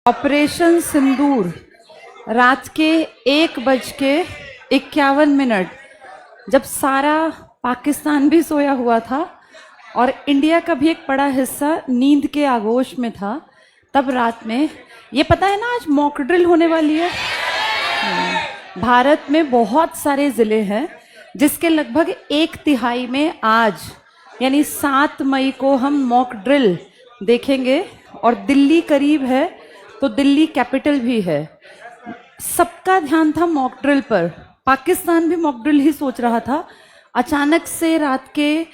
Operation सिंदूर रात के 1:51 जब सारा पाकिस्तान भी सोया हुआ था और इंडिया का भी एक बड़ा हिस्सा नींद के आगोश में था, तब रात में ये पता है ना आज मॉक ड्रिल होने वाली है। भारत में बहुत सारे जिले हैं जिसके लगभग 1/3 में आज यानी 7 मई को हम मॉक ड्रिल देखेंगे। और दिल्ली करीब है तो दिल्ली कैपिटल भी है। सबका ध्यान था मॉक ड्रिल पर, पाकिस्तान भी मॉक ड्रिल ही सोच रहा था। अचानक से रात के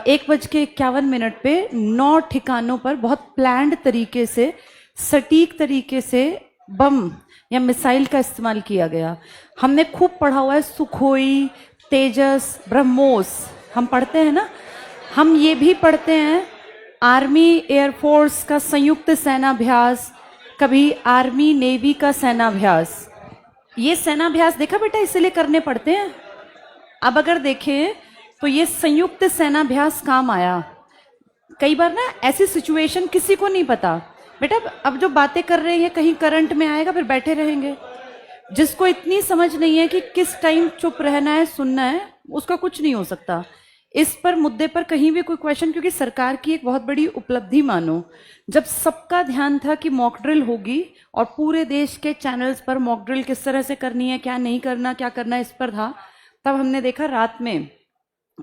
1:51 पे 9 ठिकानों पर बहुत प्लान्ड तरीके से, सटीक तरीके से बम या मिसाइल का इस्तेमाल किया गया। हमने खूब पढ़ा हुआ है सुखोई, तेजस, ब्रह्मोस, हम पढ़ते हैं ना। हम ये भी पढ़ते हैं आर्मी एयरफोर्स का संयुक्त सेनाभ्यास, कभी आर्मी नेवी का सेनाभ्यास। ये सेनाभ्यास देखा बेटा, इसलिए करने पड़ते हैं। अब अगर देखें तो ये संयुक्त सेनाभ्यास काम आया। कई बार ना ऐसी सिचुएशन किसी को नहीं पता बेटा, अब जो बातें कर रहे हैं कहीं करंट में आएगा, फिर बैठे रहेंगे। जिसको इतनी समझ नहीं है कि किस टाइम चुप रहना है, सुनना है, उसका कुछ नहीं हो सकता। इस पर मुद्दे पर कहीं भी कोई क्वेश्चन, क्योंकि सरकार की एक बहुत बड़ी उपलब्धि मानो, जब सबका ध्यान था कि मॉक ड्रिल होगी और पूरे देश के चैनल्स पर मॉक ड्रिल किस तरह से करनी है, क्या नहीं करना, क्या करना इस पर था, तब हमने देखा रात में,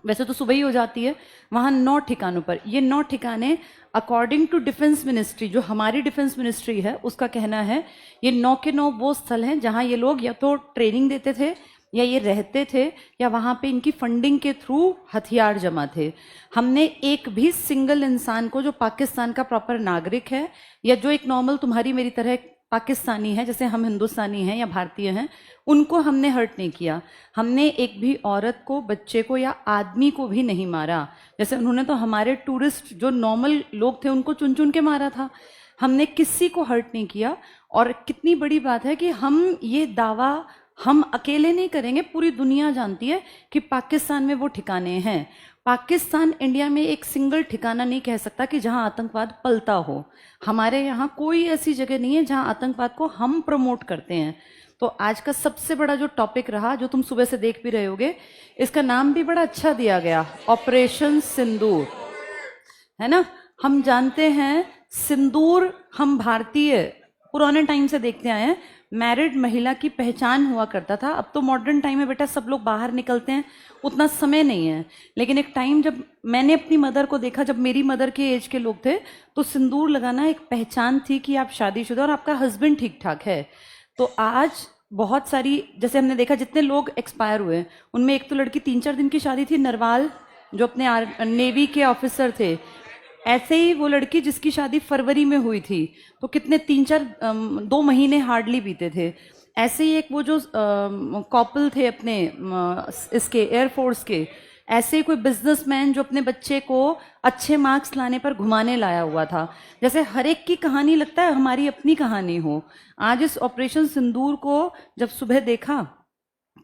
वैसे तो सुबह ही हो जाती है, वहाँ 9 ठिकानों पर। ये 9 ठिकाने अकॉर्डिंग टू डिफेंस मिनिस्ट्री, जो हमारी डिफेंस मिनिस्ट्री है, उसका कहना है ये 9 के 9 वो स्थल हैं जहाँ ये लोग या तो ट्रेनिंग देते थे, या ये रहते थे, या वहाँ पे इनकी फंडिंग के थ्रू हथियार जमा थे। हमने एक भी सिंगल इंसान को जो पाकिस्तान का प्रॉपर नागरिक है, या जो एक नॉर्मल तुम्हारी मेरी तरह पाकिस्तानी है, जैसे हम हिंदुस्तानी हैं या भारतीय हैं, उनको हमने हर्ट नहीं किया। हमने एक भी औरत को, बच्चे को या आदमी को भी नहीं मारा। जैसे उन्होंने तो हमारे टूरिस्ट जो नॉर्मल लोग थे उनको चुन चुन के मारा था। हमने किसी को हर्ट नहीं किया। और कितनी बड़ी बात है कि हम ये दावा हम अकेले नहीं करेंगे, पूरी दुनिया जानती है कि पाकिस्तान में वो ठिकाने हैं। पाकिस्तान इंडिया में एक सिंगल ठिकाना नहीं कह सकता कि जहां आतंकवाद पलता हो। हमारे यहाँ कोई ऐसी जगह नहीं है जहां आतंकवाद को हम प्रमोट करते हैं। तो आज का सबसे बड़ा जो टॉपिक रहा, जो तुम सुबह से देख भी रहे होगे, इसका नाम भी बड़ा अच्छा दिया गया, ऑपरेशन सिंदूर, है ना। हम जानते हैं सिंदूर, हम भारतीय पुराने टाइम से देखते आए हैं, मैरिड महिला की पहचान हुआ करता था। अब तो मॉडर्न टाइम में बेटा सब लोग बाहर निकलते हैं, उतना समय नहीं है। लेकिन एक टाइम जब मैंने अपनी मदर को देखा, जब मेरी मदर के एज के लोग थे, तो सिंदूर लगाना एक पहचान थी कि आप शादीशुदा और आपका हस्बैंड ठीक ठाक है। तो आज बहुत सारी, जैसे हमने देखा जितने लोग एक्सपायर हुए उनमें एक तो लड़की 3-4 दिन की शादी थी, नरवाल, जो अपने नेवी के ऑफिसर थे। ऐसे ही वो लड़की जिसकी शादी फरवरी में हुई थी, तो कितने 2 महीने हार्डली बीते थे। ऐसे ही एक वो जो कॉपल थे अपने इसके एयरफोर्स के, ऐसे ही कोई बिजनेसमैन जो अपने बच्चे को अच्छे मार्क्स लाने पर घुमाने लाया हुआ था। जैसे हर एक की कहानी लगता है हमारी अपनी कहानी हो। आज इस ऑपरेशन सिंदूर को जब सुबह देखा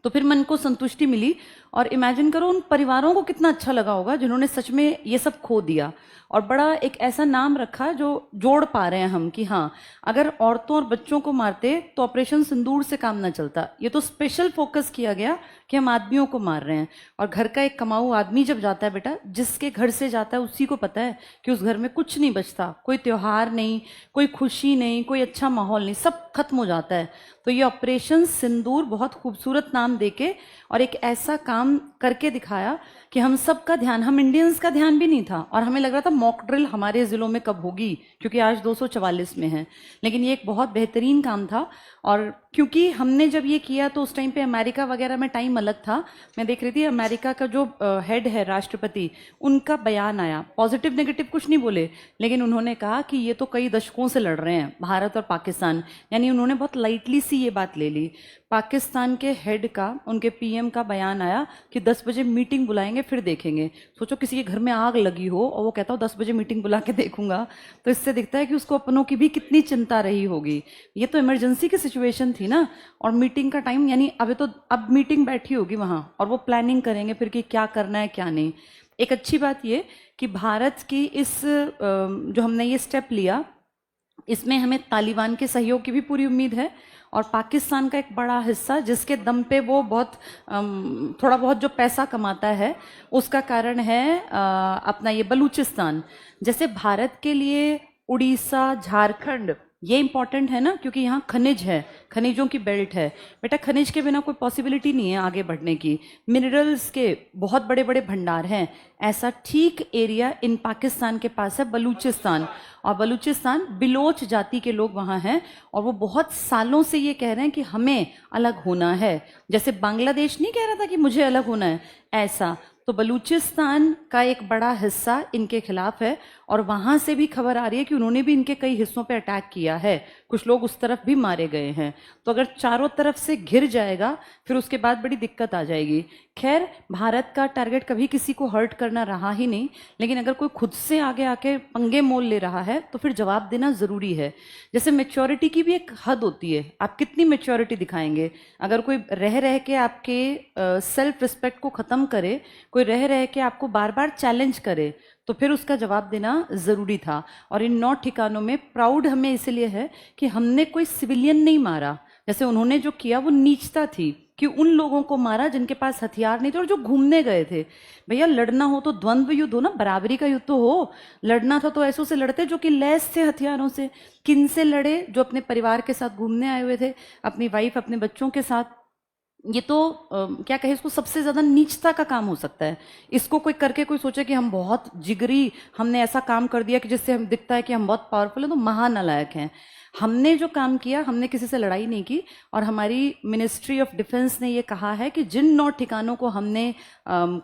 तो फिर मन को संतुष्टि मिली। और इमेजिन करो उन परिवारों को कितना अच्छा लगा होगा जिन्होंने सच में ये सब खो दिया, और बड़ा एक ऐसा नाम रखा जो जोड़ पा रहे हैं हम कि हाँ, अगर औरतों और बच्चों को मारते तो ऑपरेशन सिंदूर से काम ना चलता। ये तो स्पेशल फोकस किया गया कि हम आदमियों को मार रहे हैं। और घर का एक कमाऊ आदमी जब जाता है बेटा, जिसके घर से जाता है उसी को पता है कि उस घर में कुछ नहीं बचता, कोई त्योहार नहीं, कोई खुशी नहीं, कोई अच्छा माहौल नहीं, सब खत्म हो जाता है। तो ये ऑपरेशन सिंदूर बहुत खूबसूरत नाम देके और एक ऐसा काम करके दिखाया कि हम सब का ध्यान, हम इंडियंस का ध्यान भी नहीं था, और हमें लग रहा था मॉक ड्रिल हमारे जिलों में कब होगी, क्योंकि आज 244 में है। लेकिन ये एक बहुत बेहतरीन काम था। और क्योंकि हमने जब ये किया तो उस टाइम पे अमेरिका वगैरह में टाइम अलग था। मैं देख रही थी अमेरिका का जो हेड है, राष्ट्रपति, उनका बयान आया, पॉजिटिव नेगेटिव कुछ नहीं बोले, लेकिन उन्होंने कहा कि ये तो कई दशकों से लड़ रहे हैं भारत और पाकिस्तान, यानी उन्होंने बहुत लाइटली सी ये बात ले ली। पाकिस्तान के हेड का, उनके पीएम का बयान आया कि 10 बजे मीटिंग बुलाएंगे फिर देखेंगे। सोचो किसी के घर में आग लगी हो और वो कहता हो 10 बजे मीटिंग बुला के देखूंगा, तो इससे दिखता है कि उसको अपनों की भी कितनी चिंता रही होगी। ये तो इमरजेंसी की सिचुएशन थी ना, और मीटिंग का टाइम, यानी अब मीटिंग बैठी होगी वहां और वो प्लानिंग करेंगे फिर कि क्या करना है क्या नहीं। एक अच्छी बात ये कि भारत की इस जो हमने ये स्टेप लिया इसमें हमें तालिबान के सहयोग की भी पूरी उम्मीद है, और पाकिस्तान का एक बड़ा हिस्सा जिसके दम पे वो बहुत थोड़ा बहुत जो पैसा कमाता है उसका कारण है अपना ये बलूचिस्तान। जैसे भारत के लिए उड़ीसा, झारखंड ये इंपॉर्टेंट है ना, क्योंकि यहाँ खनिज है, खनिजों की बेल्ट है। बेटा खनिज के बिना कोई पॉसिबिलिटी नहीं है आगे बढ़ने की, मिनरल्स के बहुत बड़े बड़े भंडार हैं। ऐसा ठीक एरिया इन पाकिस्तान के पास है बलूचिस्तान, और बलूचिस्तान बिलोच जाति के लोग वहाँ हैं, और वो बहुत सालों से ये कह रहे हैं कि हमें अलग होना है। जैसे बांग्लादेश नहीं कह रहा था कि मुझे अलग होना है, ऐसा तो बलूचिस्तान का एक बड़ा हिस्सा इनके खिलाफ है, और वहां से भी खबर आ रही है कि उन्होंने भी इनके कई हिस्सों पे अटैक किया है, कुछ लोग उस तरफ भी मारे गए हैं। तो अगर चारों तरफ से घिर जाएगा फिर उसके बाद बड़ी दिक्कत आ जाएगी। खैर भारत का टारगेट कभी किसी को हर्ट करना रहा ही नहीं, लेकिन अगर कोई खुद से आगे आके पंगे मोल ले रहा है तो फिर जवाब देना जरूरी है। जैसे मेच्योरिटी की भी एक हद होती है, आप कितनी मेच्योरिटी दिखाएंगे। अगर कोई रह रह के आपके सेल्फ रिस्पेक्ट को खत्म करे, कोई रह रह के आपको बार बार चैलेंज करे, तो फिर उसका जवाब देना ज़रूरी था। और इन 9 ठिकानों में प्राउड हमें इसलिए है कि हमने कोई सिविलियन नहीं मारा। जैसे उन्होंने जो किया वो नीचता थी कि उन लोगों को मारा जिनके पास हथियार नहीं थे और जो घूमने गए थे। भैया लड़ना हो तो द्वंद्व युद्ध हो ना, बराबरी का युद्ध तो हो। लड़ना था तो ऐसों से लड़ते जो कि लैस थे हथियारों से। किन से लड़े? जो अपने परिवार के साथ घूमने आए हुए थे, अपनी वाइफ अपने बच्चों के साथ। ये तो क्या कहे इसको, सबसे ज्यादा नीचता का काम हो सकता है। इसको कोई करके कोई सोचे कि हम बहुत जिगरी, हमने ऐसा काम कर दिया कि जिससे हम दिखता है कि हम बहुत पावरफुल हैं, तो महानालायक हैं। हमने जो काम किया, हमने किसी से लड़ाई नहीं की, और हमारी मिनिस्ट्री ऑफ डिफेंस ने ये कहा है कि जिन 9 ठिकानों को हमने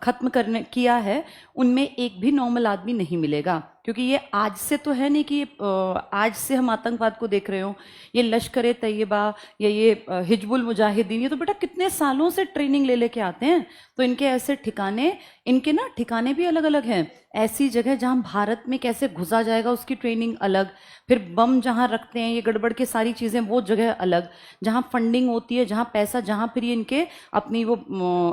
खत्म करने किया है उनमें एक भी नॉर्मल आदमी नहीं मिलेगा। क्योंकि ये आज से तो है नहीं कि आज से हम आतंकवाद को देख रहे हो। ये लश्कर तैयबा या ये हिजबुल मुजाहिदीन, ये तो बेटा कितने सालों से ट्रेनिंग ले लेके आते हैं। तो इनके ऐसे ठिकाने, इनके ना ठिकाने भी अलग अलग हैं। ऐसी जगह जहां भारत में कैसे घुसा जाएगा उसकी ट्रेनिंग अलग, फिर बम जहां रखते हैं ये गड़बड़ के सारी चीजें वो जगह अलग, जहां फंडिंग होती है, जहां पैसा, जहां फिर ये इनके अपनी वो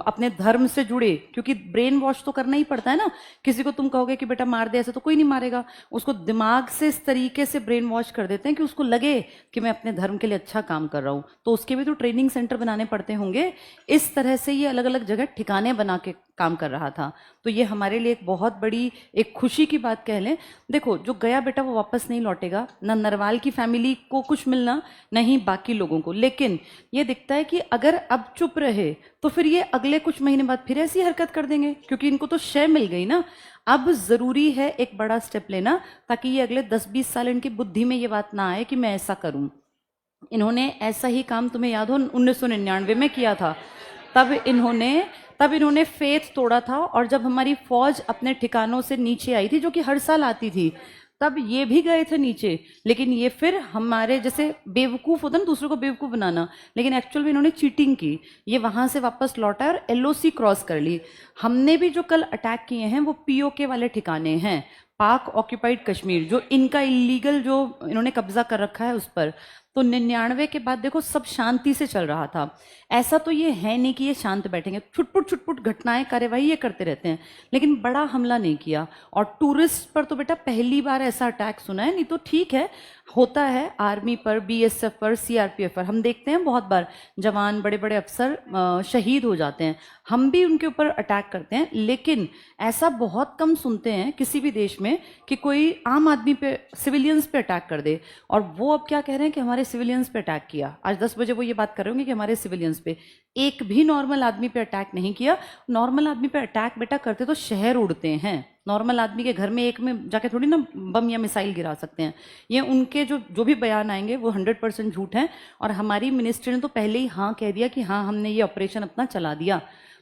अपने धर्म से जुड़े, क्योंकि ब्रेन वॉश तो करना ही पड़ता है ना। किसी को तुम कहोगे कि बेटा मार दे, ऐसे तो कोई नहीं मारेगा। उसको दिमाग से इस तरीके से ब्रेन वॉश कर देते हैं कि उसको लगे कि मैं अपने धर्म के लिए अच्छा काम कर रहा हूं। तो उसके भी तो ट्रेनिंग सेंटर बनाने पड़ते होंगे। इस तरह से ये अलग अलग जगह ठिकाने बना के काम कर रहा था। तो ये हमारे लिए एक बहुत बड़ी एक खुशी की बात कह लें। देखो जो गया बेटा वो वापस नहीं लौटेगा, ना नरवाल की फैमिली को कुछ मिलना, नहीं बाकी लोगों को। लेकिन ये दिखता है कि अगर अब चुप रहे तो फिर ये अगले कुछ महीने बाद फिर ऐसी हरकत कर देंगे, क्योंकि इनको तो शय मिल गई ना। अब जरूरी है एक बड़ा स्टेप लेना, ताकि ये अगले 10-20 साल इनकी बुद्धि में ये बात ना आए कि मैं ऐसा करूं। इन्होंने ऐसा ही काम, तुम्हें याद हो 1999 में किया था। तब इन्होंने फेथ तोड़ा था, और जब हमारी फौज अपने ठिकानों से नीचे आई थी, जो कि हर साल आती थी, तब ये भी गए थे नीचे। लेकिन ये फिर हमारे जैसे बेवकूफ होता ना, दूसरों को बेवकूफ बनाना, लेकिन एक्चुअल में इन्होंने चीटिंग की। ये वहां से वापस लौटा और एलओसी क्रॉस कर ली। हमने भी जो कल अटैक किए हैं वो पीओके वाले ठिकाने हैं, पाक ऑक्यूपाइड कश्मीर, जो इनका इलीगल जो इन्होंने कब्जा कर रखा है उस पर। तो 99 के बाद देखो सब शांति से चल रहा था। ऐसा तो ये है नहीं कि ये शांत बैठेंगे, छुटपुट घटनाएं कार्यवाही ये करते रहते हैं, लेकिन बड़ा हमला नहीं किया। और टूरिस्ट पर तो बेटा पहली बार ऐसा अटैक सुना है। नहीं तो ठीक है, होता है आर्मी पर, बीएसएफ पर, सीआरपीएफ पर, हम देखते हैं बहुत बार जवान, बड़े बड़े अफसर शहीद हो जाते हैं, हम भी उनके ऊपर अटैक करते हैं। लेकिन ऐसा बहुत कम सुनते हैं किसी भी देश में कि कोई आम आदमी पे, सिविलियंस पे अटैक कर दे। और वो अब क्या कह रहे हैं कि हमारे सिविलियंस पे अटैक किया। आज 10 बजे वो ये बात कर रहे होंगे कि हमारे सिविलियंस पे, एक भी नॉर्मल आदमी पे अटैक नहीं किया। नॉर्मल आदमी पे अटैक बेटा करते तो शहर उड़ते हैं। नॉर्मल आदमी के घर में एक में जाके थोड़ी ना बम या मिसाइल गिरा सकते हैं। ये उनके जो भी बयान आएंगे वो 100% झूठ हैं। और हमारी मिनिस्ट्री ने तो पहले ही हाँ कह दिया कि हाँ हमने ये ऑपरेशन अपना चला दिया।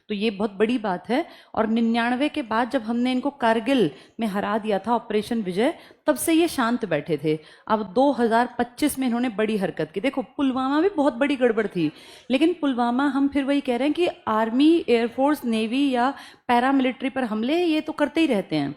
तो ये बहुत बड़ी बात है। और 99 के बाद जब हमने इनको कारगिल में हरा दिया था, ऑपरेशन विजय, तब से ये शांत बैठे थे। अब 2025 में इन्होंने बड़ी हरकत की। देखो पुलवामा भी बहुत बड़ी गड़बड़ थी, लेकिन पुलवामा हम फिर वही कह रहे हैं कि आर्मी, एयरफोर्स, नेवी या पैरामिलिट्री पर हमले ये तो करते ही रहते हैं।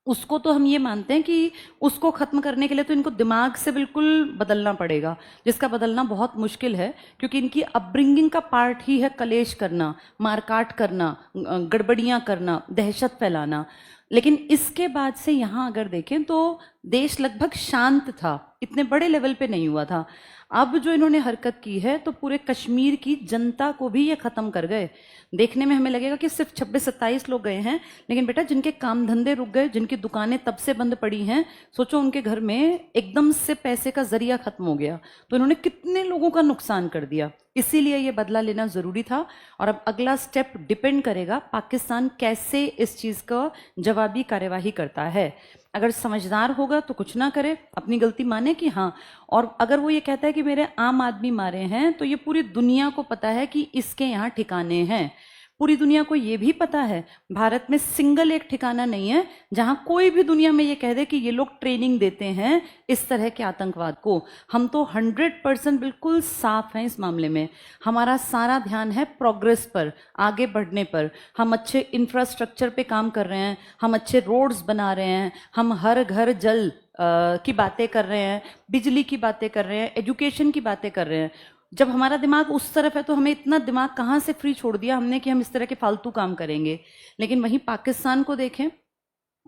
उसको तो हम ये मानते हैं कि उसको खत्म करने के लिए तो इनको दिमाग से बिल्कुल बदलना पड़ेगा, जिसका बदलना बहुत मुश्किल है, क्योंकि इनकी अपब्रिंगिंग का पार्ट ही है कलेश करना, मारकाट करना, गड़बड़ियां करना, दहशत फैलाना। लेकिन इसके बाद से यहाँ अगर देखें तो देश लगभग शांत था, इतने बड़े लेवल पे नहीं हुआ था। अब जो इन्होंने हरकत की है तो पूरे कश्मीर की जनता को भी ये खत्म कर गए। देखने में हमें लगेगा कि सिर्फ 26-27 लोग गए हैं, लेकिन बेटा जिनके काम धंधे रुक गए, जिनकी दुकानें तब से बंद पड़ी हैं, सोचो उनके घर में एकदम से पैसे का जरिया खत्म हो गया, तो इन्होंने कितने लोगों का नुकसान कर दिया। इसीलिए ये बदला लेना जरूरी था। और अब अगला स्टेप डिपेंड करेगा पाकिस्तान कैसे इस चीज का जवाबी कार्यवाही करता है। अगर समझदार होगा तो कुछ ना करे, अपनी गलती माने कि हाँ, और अगर वो ये कहता है कि मेरे आम आदमी मारे हैं, तो ये पूरी दुनिया को पता है कि इसके यहाँ ठिकाने हैं। पूरी दुनिया को ये भी पता है भारत में सिंगल एक ठिकाना नहीं है जहां कोई भी दुनिया में ये कह दे कि ये लोग ट्रेनिंग देते हैं इस तरह के आतंकवाद को। हम तो 100% बिल्कुल साफ हैं इस मामले में। हमारा सारा ध्यान है प्रोग्रेस पर, आगे बढ़ने पर। हम अच्छे इंफ्रास्ट्रक्चर पे काम कर रहे हैं, हम अच्छे रोड्स बना रहे हैं, हम हर घर जल की बातें कर रहे हैं, बिजली की बातें कर रहे हैं, एजुकेशन की बातें कर रहे हैं। जब हमारा दिमाग उस तरफ है तो हमें इतना दिमाग कहाँ से फ्री छोड़ दिया हमने कि हम इस तरह के फालतू काम करेंगे। लेकिन वहीं पाकिस्तान को देखें,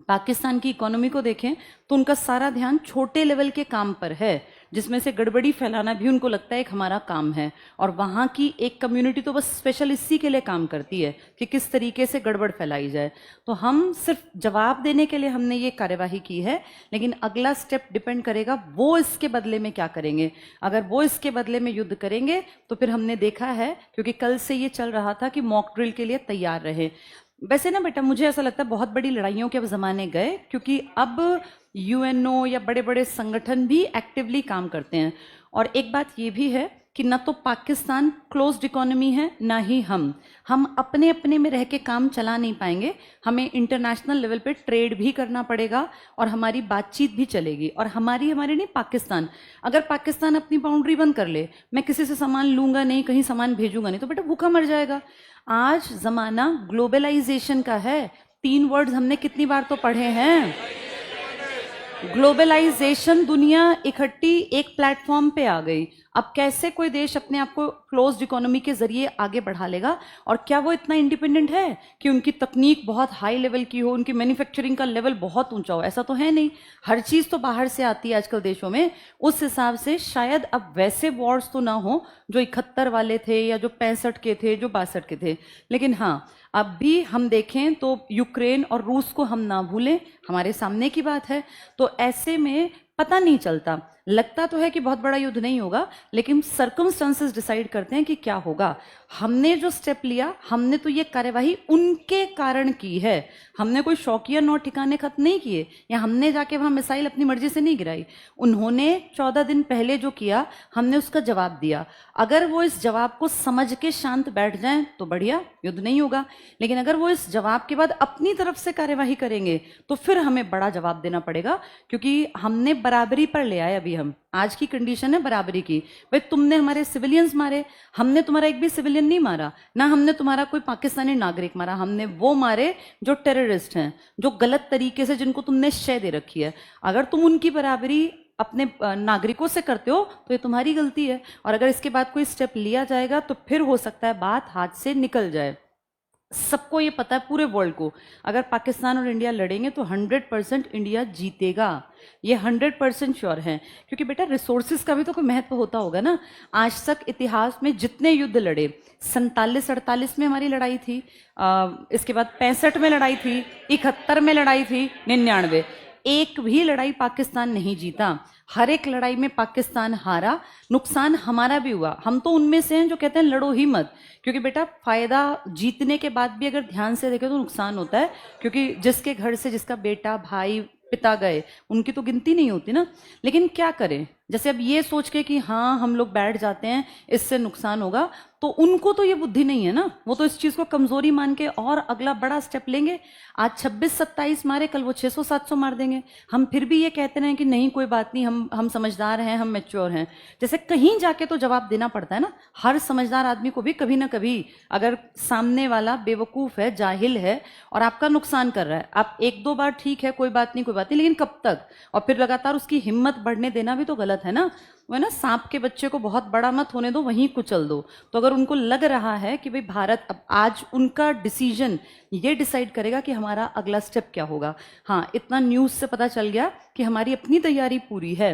पाकिस्तान की इकोनॉमी को देखें, तो उनका सारा ध्यान छोटे लेवल के काम पर है, जिसमें से गड़बड़ी फैलाना भी उनको लगता है एक हमारा काम है। और वहाँ की एक कम्युनिटी तो बस स्पेशल इसी के लिए काम करती है कि किस तरीके से गड़बड़ फैलाई जाए। तो हम सिर्फ जवाब देने के लिए हमने ये कार्यवाही की है, लेकिन अगला स्टेप डिपेंड करेगा वो इसके बदले में क्या करेंगे। अगर वो इसके बदले में युद्ध करेंगे तो फिर हमने देखा है, क्योंकि कल से ये चल रहा था कि मॉक ड्रिल के लिए तैयार रहे। वैसे ना बेटा, मुझे ऐसा लगता है बहुत बड़ी लड़ाइयों के अब जमाने गए, क्योंकि अब यूएनओ या बड़े बड़े संगठन भी एक्टिवली काम करते हैं। और एक बात ये भी है कि ना तो पाकिस्तान क्लोज्ड इकोनॉमी है, ना ही हम अपने अपने में रह के काम चला नहीं पाएंगे। हमें इंटरनेशनल लेवल पे ट्रेड भी करना पड़ेगा और हमारी बातचीत भी चलेगी। और हमारी नहीं, पाकिस्तान, अगर पाकिस्तान अपनी बाउंड्री बंद कर ले, मैं किसी से सामान लूंगा नहीं, कहीं सामान भेजूंगा नहीं, तो बेटा भूखा मर जाएगा। आज जमाना ग्लोबलाइजेशन का है। 3 वर्ड्स हमने कितनी बार तो पढ़े हैं। ग्लोबलाइजेशन, दुनिया इकट्ठी एक प्लेटफॉर्म पे आ गई। अब कैसे कोई देश अपने आप को क्लोज्ड इकोनॉमी के जरिए आगे बढ़ा लेगा? और क्या वो इतना इंडिपेंडेंट है कि उनकी तकनीक बहुत हाई लेवल की हो, उनकी मैन्युफैक्चरिंग का लेवल बहुत ऊंचा हो? ऐसा तो है नहीं। हर चीज तो बाहर से आती है आजकल देशों में। उस हिसाब से शायद अब वैसे वॉर्स तो ना हो जो 71 वाले थे या जो 65 के थे, जो 62 के थे। लेकिन हाँ, अब भी हम देखें तो यूक्रेन और रूस को हम ना भूलें, हमारे सामने की बात है। तो ऐसे में पता नहीं चलता, लगता तो है कि बहुत बड़ा युद्ध नहीं होगा, लेकिन सर्कमस्टांसेस डिसाइड करते हैं कि क्या होगा। हमने जो स्टेप लिया, हमने तो ये कार्यवाही उनके कारण की है। हमने कोई शौकिया नौ ठिकाने खत्म नहीं किए, या हमने जाके वहां मिसाइल अपनी मर्जी से नहीं गिराई। उन्होंने 14 दिन पहले जो किया, हमने उसका जवाब दिया। अगर वो इस जवाब को समझ के शांत बैठ जाएं तो बढ़िया, युद्ध नहीं होगा। लेकिन अगर वो इस जवाब के बाद अपनी तरफ से कार्यवाही करेंगे तो फिर हमें बड़ा जवाब देना पड़ेगा, क्योंकि हमने बराबरी पर ले आए। अभी हम आज की कंडीशन है बराबरी की। भाई तुमने हमारे सिविलियंस मारे, हमने तुम्हारा एक भी सिविलियन नहीं मारा, ना हमने तुम्हारा कोई पाकिस्तानी नागरिक मारा। हमने वो मारे जो टेररिस्ट हैं, जो गलत तरीके से, जिनको तुमने शय दे रखी है। अगर तुम उनकी बराबरी अपने नागरिकों से करते हो तो ये तुम्हारी गलती है। और अगर इसके बाद कोई स्टेप लिया जाएगा तो फिर हो सकता है बात हाथ से निकल जाए। सबको ये पता है, पूरे वर्ल्ड को, अगर पाकिस्तान और इंडिया लड़ेंगे तो 100% इंडिया जीतेगा। ये 100% श्योर है, क्योंकि बेटा रिसोर्सेज का भी तो कोई महत्व होता होगा ना। आज तक इतिहास में जितने युद्ध लड़े, 47-48 में हमारी लड़ाई थी, इसके बाद 65 में लड़ाई थी, 71 में लड़ाई थी, 99, एक भी लड़ाई पाकिस्तान नहीं जीता। हर एक लड़ाई में पाकिस्तान हारा, नुकसान हमारा भी हुआ। हम तो उनमें से हैं जो कहते हैं लड़ो ही मत, क्योंकि बेटा फायदा जीतने के बाद भी अगर ध्यान से देखें तो नुकसान होता है, क्योंकि जिसके घर से जिसका बेटा, भाई, पिता गए, उनकी तो गिनती नहीं होती ना। लेकिन क्या करें, जैसे अब ये सोच के कि हाँ हम लोग बैठ जाते हैं, इससे नुकसान होगा, तो उनको तो ये बुद्धि नहीं है ना। वो तो इस चीज को कमजोरी मान के और अगला बड़ा स्टेप लेंगे। आज 26-27 मारे, कल वो 600-700 मार देंगे। हम फिर भी ये कहते रहे कि नहीं कोई बात नहीं, हम समझदार हैं, हम मैच्योर हैं। जैसे कहीं जाके तो जवाब देना पड़ता है ना। हर समझदार आदमी को भी कभी ना कभी, अगर सामने वाला बेवकूफ है, जाहिल है और आपका नुकसान कर रहा है, आप 1-2 बार ठीक है, कोई बात नहीं, लेकिन कब तक? और फिर लगातार उसकी हिम्मत बढ़ने देना भी तो गलत गलत है ना, वो है ना सांप के बच्चे को बहुत बड़ा मत होने दो, वहीं कुचल दो। तो अगर उनको लग रहा है कि भाई भारत, अब आज उनका डिसीजन ये डिसाइड करेगा कि हमारा अगला स्टेप क्या होगा। हाँ, इतना न्यूज़ से पता चल गया कि हमारी अपनी तैयारी पूरी है,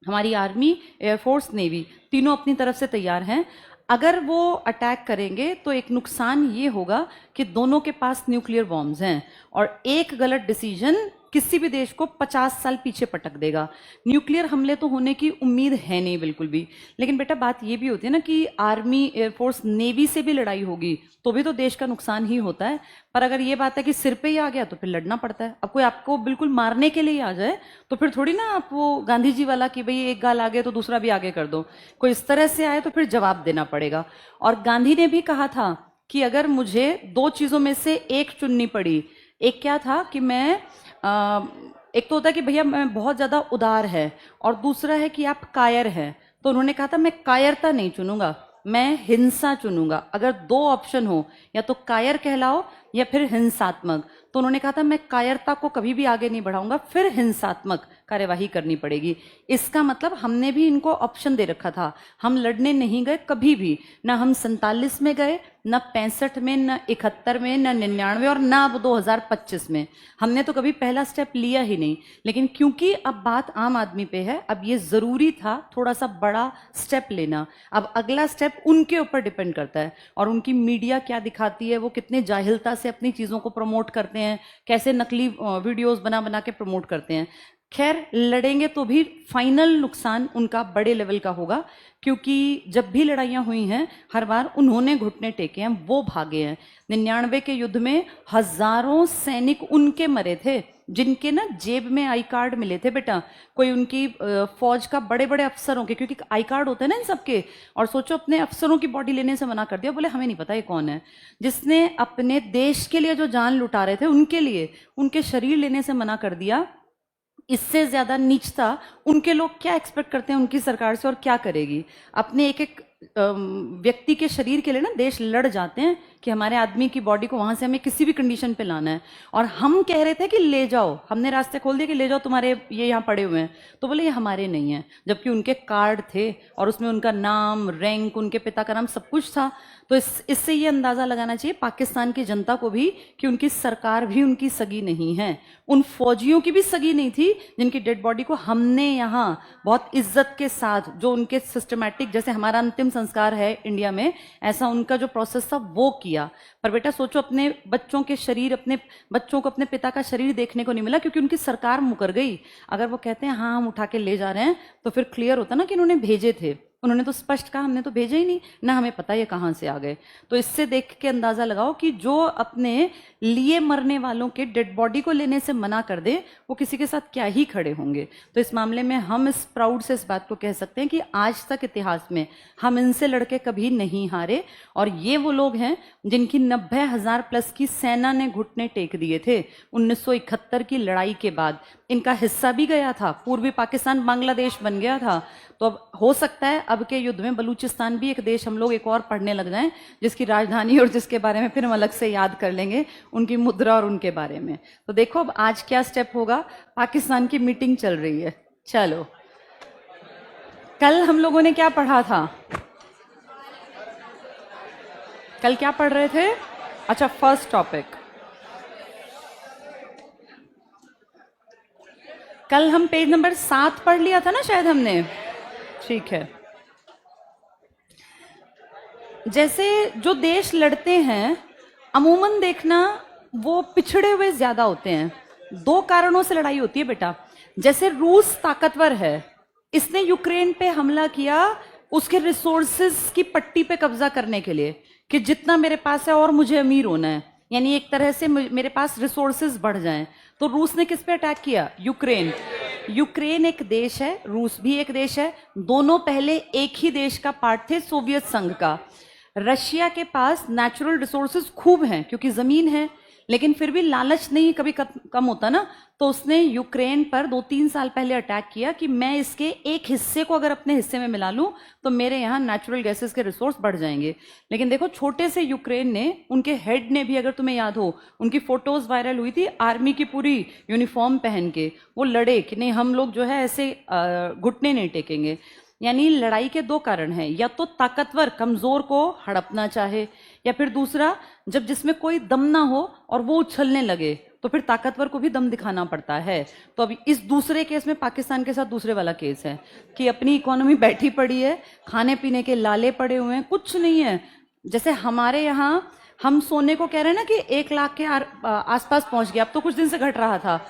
हमारी आर्मी, एयरफोर्स, नेवी तीनों अपनी तरफ से तैयार हैं। अगर वो अटैक करेंगे तो एक नुकसान ये होगा कि दोनों के पास न्यूक्लियर बॉम्ब्स हैं, और एक गलत डिसीजन किसी भी देश को 50 साल पीछे पटक देगा। न्यूक्लियर हमले तो होने की उम्मीद है नहीं बिल्कुल भी, लेकिन बेटा बात ये भी होती है ना कि आर्मी, एयरफोर्स, नेवी से भी लड़ाई होगी तो भी तो देश का नुकसान ही होता है। पर अगर ये बात है कि सिर पे ही आ गया तो फिर लड़ना पड़ता है। अब कोई आपको बिल्कुल मारने के लिए आ जाए तो फिर थोड़ी ना आप वो गांधी जी वाला कि भाई एक गाल आगे तो दूसरा भी आगे कर दो, कोई इस तरह से आए तो फिर जवाब देना पड़ेगा। और गांधी ने भी कहा था कि अगर मुझे दो चीजों में से एक चुननी पड़ी, एक क्या था कि मैं एक तो होता है कि भैया मैं बहुत ज्यादा उदार है, और दूसरा है कि आप कायर हैं। तो उन्होंने कहा था मैं कायरता नहीं चुनूंगा, मैं हिंसा चुनूंगा। अगर दो ऑप्शन हो, या तो कायर कहलाओ या फिर हिंसात्मक, तो उन्होंने कहा था मैं कायरता को कभी भी आगे नहीं बढ़ाऊंगा, फिर हिंसात्मक कार्यवाही करनी पड़ेगी। इसका मतलब हमने भी इनको ऑप्शन दे रखा था, हम लड़ने नहीं गए कभी भी, ना हम 47 में गए, न 65 में, न 71 में, न 99, और ना अब 2025 में। हमने तो कभी पहला स्टेप लिया ही नहीं। लेकिन क्योंकि अब बात आम आदमी पे है, अब ये जरूरी था थोड़ा सा बड़ा स्टेप लेना। अब अगला स्टेप उनके ऊपर डिपेंड करता है, और उनकी मीडिया क्या दिखाती है, वो कितने जाहिलता से अपनी चीजों को प्रमोट करते हैं, कैसे नकली वीडियोस बना बना के प्रमोट करते हैं। खैर, लड़ेंगे तो भी फाइनल नुकसान उनका बड़े लेवल का होगा, क्योंकि जब भी लड़ाइयां हुई हैं हर बार उन्होंने घुटने टेके हैं, वो भागे हैं। 99 के युद्ध में हजारों सैनिक उनके मरे थे, जिनके ना जेब में आई कार्ड मिले थे बेटा, कोई उनकी फौज का बड़े बड़े अफसरों के, क्योंकि आई कार्ड होते हैं ना इन सबके। और सोचो, अपने अफसरों की बॉडी लेने से मना कर दिया, बोले हमें नहीं पता ये कौन है। जिसने अपने देश के लिए जो जान लुटा रहे थे उनके लिए उनके शरीर लेने से मना कर दिया। इससे ज्यादा नीचता उनके लोग क्या एक्सपेक्ट करते हैं उनकी सरकार से, और क्या करेगी। अपने एक एक व्यक्ति के शरीर के लिए ना देश लड़ जाते हैं कि हमारे आदमी की बॉडी को वहां से हमें किसी भी कंडीशन पे लाना है। और हम कह रहे थे कि ले जाओ, हमने रास्ते खोल दिए कि ले जाओ, तुम्हारे ये यहाँ पड़े हुए हैं, तो बोले ये हमारे नहीं है, जबकि उनके कार्ड थे और उसमें उनका नाम, रैंक, उनके पिता का नाम, सब कुछ था। तो इससे ये अंदाजा लगाना चाहिए पाकिस्तान की जनता को भी कि उनकी सरकार भी उनकी सगी नहीं है, उन फौजियों की भी सगी नहीं थी जिनकी डेड बॉडी को हमने यहाँ बहुत इज्जत के साथ, जो उनके सिस्टमैटिक, जैसे हमारा अंतिम संस्कार है इंडिया में, ऐसा उनका जो प्रोसेस था वो किया। पर बेटा सोचो, अपने बच्चों के शरीर, अपने बच्चों को अपने पिता का शरीर देखने को नहीं मिला क्योंकि उनकी सरकार मुकर गई। अगर वो कहते हैं हाँ हम उठा के ले जा रहे हैं, तो फिर क्लियर होता ना कि उन्होंने भेजे थे। उन्होंने तो स्पष्ट कहा हमने तो भेजा ही नहीं, ना हमें पता ये कहां से आ गए। तो इससे देख के अंदाजा लगाओ कि जो अपने लिए मरने वालों के डेड बॉडी को लेने से मना कर दे, वो किसी के साथ क्या ही खड़े होंगे। तो इस मामले में हम इस प्राउड से इस बात को कह सकते हैं कि आज तक इतिहास में हम इनसे लड़के कभी नहीं हारे। और ये वो लोग हैं जिनकी 90,000 प्लस की सेना ने घुटने टेक दिए थे 1971 की लड़ाई के बाद। इनका हिस्सा भी गया था, पूर्वी पाकिस्तान बांग्लादेश बन गया था। तो अब हो सकता है अब के युद्ध में बलूचिस्तान भी एक देश हम लोग एक और पढ़ने लग जाएं, जिसकी राजधानी और जिसके बारे में फिर हम अलग से याद कर लेंगे, उनकी मुद्रा और उनके बारे में। तो देखो अब आज क्या स्टेप होगा। पाकिस्तान की मीटिंग चल रही है। चलो, कल हम लोगों ने क्या पढ़ा था? कल क्या पढ़ रहे थे? अच्छा, फर्स्ट टॉपिक कल हम पेज नंबर 7 पढ़ लिया था ना शायद हमने। ठीक है। जैसे जो देश लड़ते हैं अमूमन देखना वो पिछड़े हुए ज्यादा होते हैं। दो कारणों से लड़ाई होती है बेटा। जैसे रूस ताकतवर है, इसने यूक्रेन पे हमला किया उसके रिसोर्सेज की पट्टी पे कब्जा करने के लिए कि जितना मेरे पास है और मुझे अमीर होना है, यानी एक तरह से मेरे पास रिसोर्सेज बढ़ जाएं। तो रूस ने किस पे अटैक किया? यूक्रेन। यूक्रेन एक देश है, रूस भी एक देश है, दोनों पहले एक ही देश का पार्ट थे, सोवियत संघ का। रशिया के पास नेचुरल रिसोर्सेज खूब हैं क्योंकि जमीन है, लेकिन फिर भी लालच नहीं कभी कम होता ना, तो उसने यूक्रेन पर 2-3 साल पहले अटैक किया कि मैं इसके एक हिस्से को अगर अपने हिस्से में मिला लूं तो मेरे यहाँ नेचुरल गैसेस के रिसोर्स बढ़ जाएंगे। लेकिन देखो छोटे से यूक्रेन ने, उनके हेड ने भी, अगर तुम्हें याद हो, उनकी फोटोज वायरल हुई थी आर्मी की पूरी यूनिफॉर्म पहन के, वो लड़े कि नहीं हम लोग जो है ऐसे घुटने नहीं टेकेंगे। यानी लड़ाई के दो कारण हैं, या तो ताकतवर कमजोर को हड़पना चाहे, या फिर दूसरा जब जिसमें कोई दम ना हो और वो उछलने लगे तो फिर ताकतवर को भी दम दिखाना पड़ता है। तो अभी इस दूसरे केस में पाकिस्तान के साथ दूसरे वाला केस है कि अपनी इकोनॉमी बैठी पड़ी है, खाने पीने के लाले पड़े हुए हैं, कुछ नहीं है। जैसे हमारे यहाँ हम सोने को कह रहे हैं ना कि 1 लाख के आसपास पहुंच गया, अब तो कुछ दिन से घट रहा था।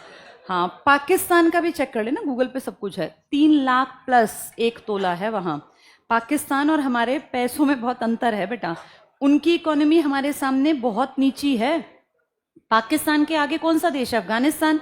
हाँ, पाकिस्तान का भी चेक कर लेना, गूगल पे सब कुछ है, 3 लाख प्लस 1 तोला है वहां। पाकिस्तान और हमारे पैसों में बहुत अंतर है बेटा, उनकी इकोनॉमी हमारे सामने बहुत नीची है। पाकिस्तान के आगे कौन सा देश है? अफगानिस्तान।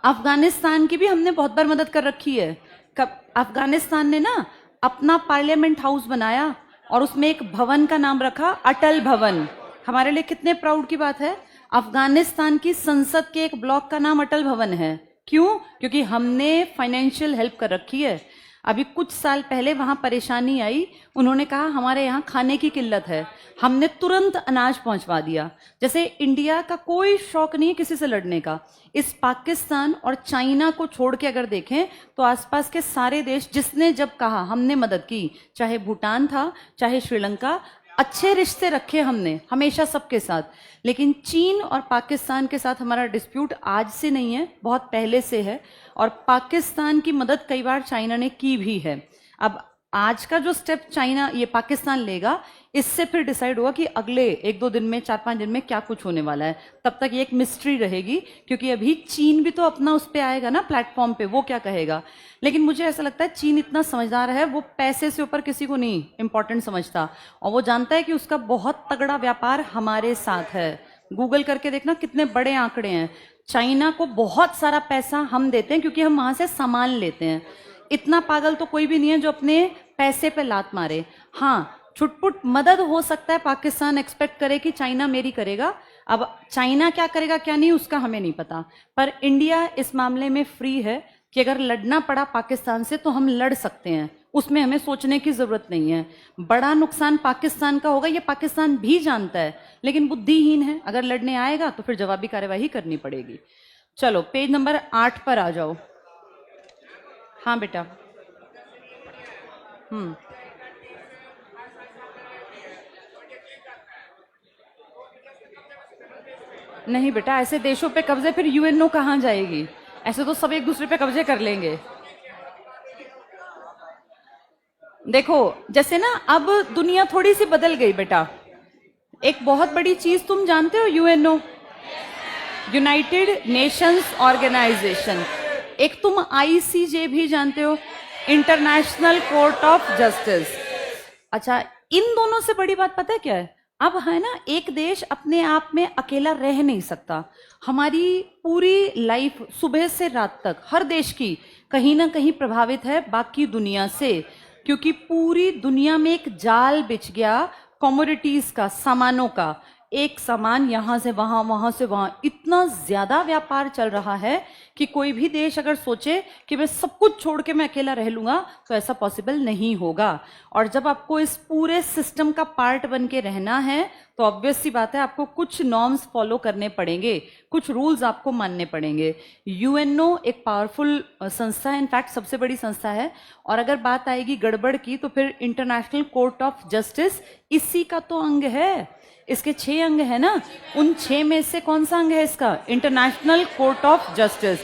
अफगानिस्तान की भी हमने बहुत बार मदद कर रखी है। कब अफगानिस्तान ने ना अपना पार्लियामेंट हाउस बनाया और उसमें एक भवन का नाम रखा अटल भवन। हमारे लिए कितने प्राउड की बात है, अफगानिस्तान की संसद के एक ब्लॉक का नाम अटल भवन है। क्यों? क्योंकि हमने फाइनेंशियल हेल्प कर रखी है। अभी कुछ साल पहले वहां परेशानी आई, उन्होंने कहा हमारे यहाँ खाने की किल्लत है, हमने तुरंत अनाज पहुंचवा दिया। जैसे इंडिया का कोई शौक नहीं है किसी से लड़ने का, इस पाकिस्तान और चाइना को छोड़ के अगर देखें तो आसपास के सारे देश जिसने जब कहा हमने मदद की, चाहे भूटान था चाहे श्रीलंका, अच्छे रिश्ते रखे हमने हमेशा सबके साथ। लेकिन चीन और पाकिस्तान के साथ हमारा डिस्प्यूट आज से नहीं है, बहुत पहले से है, और पाकिस्तान की मदद कई बार चाइना ने की भी है। अब आज का जो स्टेप चाइना ये पाकिस्तान लेगा, इससे फिर डिसाइड होगा कि अगले 1-2 दिन में, 4-5 दिन में क्या कुछ होने वाला है। तब तक ये एक मिस्ट्री रहेगी, क्योंकि अभी चीन भी तो अपना उस पर आएगा ना प्लेटफॉर्म पे, वो क्या कहेगा। लेकिन मुझे ऐसा लगता है चीन इतना समझदार है, वो पैसे से ऊपर किसी को नहीं इंपॉर्टेंट समझता, और वो जानता है कि उसका बहुत तगड़ा व्यापार हमारे साथ है। गूगल करके देखना कितने बड़े आंकड़े हैं। चाइना को बहुत सारा पैसा हम देते हैं क्योंकि हम वहां से सामान लेते हैं। इतना पागल तो कोई भी नहीं है जो अपने पैसे पे लात मारे। हाँ, छुटपुट मदद हो सकता है पाकिस्तान एक्सपेक्ट करे कि चाइना मेरी करेगा। अब चाइना क्या करेगा क्या नहीं उसका हमें नहीं पता, पर इंडिया इस मामले में फ्री है कि अगर लड़ना पड़ा पाकिस्तान से तो हम लड़ सकते हैं, उसमें हमें सोचने की जरूरत नहीं है। बड़ा नुकसान पाकिस्तान का होगा ये पाकिस्तान भी जानता है, लेकिन बुद्धिहीन है, अगर लड़ने आएगा तो फिर जवाबी कार्यवाही करनी पड़ेगी। चलो पेज नंबर 8 पर आ जाओ। हाँ बेटा। नहीं बेटा, ऐसे देशों पे कब्जे फिर यूएनओ कहाँ जाएगी? ऐसे तो सब एक दूसरे पे कब्जे कर लेंगे। देखो जैसे ना अब दुनिया थोड़ी सी बदल गई बेटा। एक बहुत बड़ी चीज तुम जानते हो, यूएनओ, यूनाइटेड नेशंस ऑर्गेनाइजेशन। एक तुम आईसीजे भी जानते हो, इंटरनेशनल कोर्ट ऑफ जस्टिस। अच्छा, इन दोनों से बड़ी बात पता है क्या है? अब है ना, एक देश अपने आप में अकेला रह नहीं सकता। हमारी पूरी लाइफ सुबह से रात तक हर देश की कहीं ना कहीं प्रभावित है बाकी दुनिया से, क्योंकि पूरी दुनिया में एक जाल बिछ गया कमोडिटीज का, सामानों का। एक सामान यहां से वहां, वहां से वहां, इतना ज्यादा व्यापार चल रहा है कि कोई भी देश अगर सोचे कि मैं सब कुछ छोड़ के मैं अकेला रह लूंगा तो ऐसा पॉसिबल नहीं होगा। और जब आपको इस पूरे सिस्टम का पार्ट बन के रहना है तो ऑब्वियस सी बात है आपको कुछ नॉर्म्स फॉलो करने पड़ेंगे, कुछ रूल्स आपको मानने पड़ेंगे। यूएनओ एक पावरफुल संस्था है, इनफैक्ट सबसे बड़ी संस्था है। और अगर बात आएगी गड़बड़ की तो फिर इंटरनेशनल कोर्ट ऑफ जस्टिस इसी का तो अंग है। इसके 6 अंग है ना, उन 6 में से कौन सा अंग है इसका? International court of justice.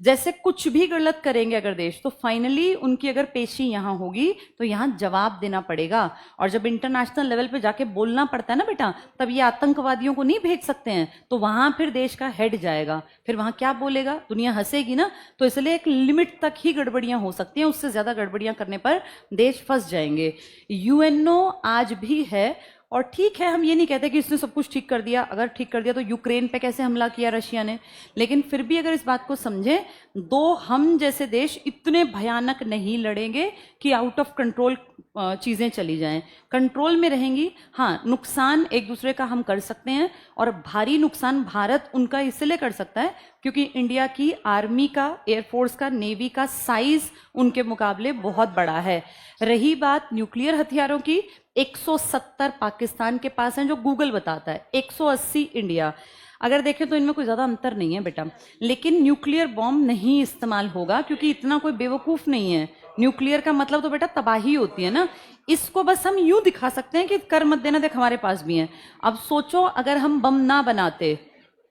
जैसे कुछ भी गलत करेंगे अगर देश, तो फाइनली उनकी अगर पेशी यहां होगी तो यहां जवाब देना पड़ेगा। और जब इंटरनेशनल लेवल पे जाके बोलना पड़ता है ना बेटा, तब ये आतंकवादियों को नहीं भेज सकते हैं, तो वहां फिर देश का हेड जाएगा, फिर वहां क्या बोलेगा, दुनिया हंसेगी ना। तो इसलिए एक लिमिट तक ही गड़बड़ियां हो सकती हैं, उससे ज्यादा गड़बड़ियां करने पर देश फंस जाएंगे। यूएनओ आज भी है, और ठीक है, हम ये नहीं कहते कि इसने सब कुछ ठीक कर दिया, अगर ठीक कर दिया तो यूक्रेन पे कैसे हमला किया रशिया ने, लेकिन फिर भी अगर इस बात को समझें, दो हम जैसे देश इतने भयानक नहीं लड़ेंगे कि आउट ऑफ कंट्रोल चीजें चली जाएं, कंट्रोल में रहेंगी। हाँ, नुकसान एक दूसरे का हम कर सकते हैं, और भारी नुकसान भारत उनका इसलिए कर सकता है क्योंकि इंडिया की आर्मी का, एयरफोर्स का, नेवी का साइज उनके मुकाबले बहुत बड़ा है। रही बात न्यूक्लियर हथियारों की, 170 पाकिस्तान के पास हैं जो गूगल बताता है, 180 इंडिया। अगर देखें तो इनमें कोई ज्यादा अंतर नहीं है बेटा, लेकिन न्यूक्लियर बॉम्ब नहीं इस्तेमाल होगा क्योंकि इतना कोई बेवकूफ नहीं है। न्यूक्लियर का मतलब तो बेटा तबाही होती है ना, इसको बस हम यूं दिखा सकते हैं कि कर मत देना, देख हमारे पास भी है। अब सोचो अगर हम बम ना बनाते,